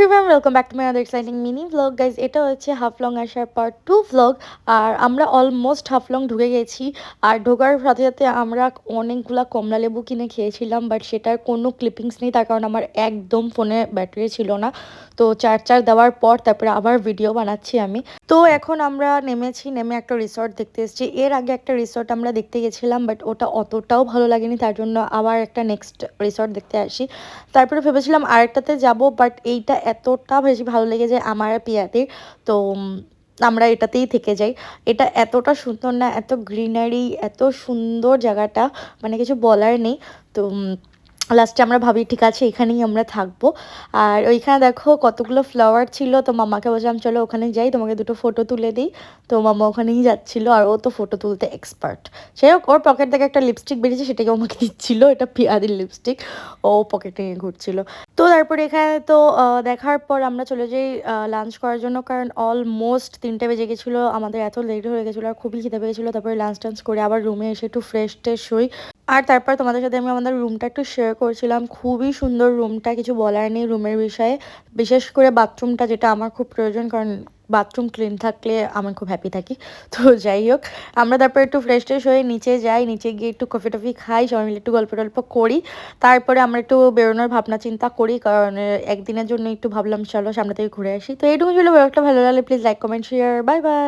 Everyone welcome back to my other exciting mini vlog guys. এটা হচ্ছে হাফলং আসার part 2 vlog. আর আমরা অলমোস্ট হাফলং ঢুকে গেছি। আর ঢোকার সাথে সাথে আমরা অনেকগুলা কমলা লেবু কিনে খেয়েছিলাম, বাট সেটার কোনো ক্লিপিংস নেই, তার কারণ আমার একদম ফোনে ব্যাটারি ছিল না। তো চার্জার দেওয়ার পর তারপরে আবার ভিডিও বানাচ্ছি আমি। তো এখন আমরা নেমে একটা রিসর্ট দেখতে এসেছি। এর আগে একটা রিসর্ট আমরা দেখতে গেছিলাম, বাট ওটা অতটাও ভালো লাগেনি, তার জন্য আবার একটা নেক্সট রিসর্ট দেখতে আসি। তারপরে ভেবেছিলাম আরেকটাতে যাব, বাট এইটা এতটা বেশি ভালো লেগে যায় আমার আর পিয়াতির। তো আমরা এটাতেই থেকে যাই। এটা এতটা সুন্দর না, এত গ্রিনারি, এত সুন্দর জায়গাটা, মানে কিছু বলার নেই। তো লাস্টে আমরা ভাবি ঠিক আছে এখানেই আমরা থাকবো। আর ওইখানে দেখো কতগুলো ফ্লাওয়ার ছিল, তো মামাকে বললাম চলো ওখানে যাই, তোমাকে দুটো ফটো তুলে দিই। তো মামা ওখানেই যাচ্ছিল, আর ও তো ফটো তুলতে এক্সপার্ট। সে হোক, ওর পকেট থেকে একটা লিপস্টিক বেরিয়েছে, সেটাকে আমাকে দিচ্ছিল, এটা পিয়াদির লিপস্টিক। ও পকেটে নিয়ে ঘুরছিল। তো তারপরে এখানে তো দেখার পর আমরা চলে যাই লাঞ্চ করার জন্য, কারণ অলমোস্ট 3টে বেজে গেছিলো, আমাদের এত লেট হয়ে গেছিলো আর খুবই খিদে পেয়েছিলো। তারপরে লাঞ্চ টাঞ্চ করে আবার রুমে এসে একটু ফ্রেশ ট্রেশ হই। আর তারপর তোমাদের সাথে আমি আমাদের রুমটা একটু শেয়ার করছিলাম। খুবই সুন্দর রুমটা, কিছু বলার নেই রুমের বিষয়ে। বিশেষ করে বাথরুমটা, যেটা আমার খুব প্রয়োজন, কারণ বাথরুম ক্লিন থাকলে আমি খুব হ্যাপি থাকি। তো যাই হোক, আমরা তারপর একটু ফ্রেশ ট্রেশ হয়ে নিচে যাই, নিচে গিয়ে একটু কফি টফি খাই, সবাই মিলে একটু গল্প টল্প করি। তারপরে আমরা একটু বেরোনোর ভাবনা চিন্তা করি, কারণ একদিনের জন্য একটু ভাবলাম চলো সামনে থেকে ঘুরে আসি। তো এইটুকু ছিল, একটা ভালো লাগলে please like comment share, bye bye.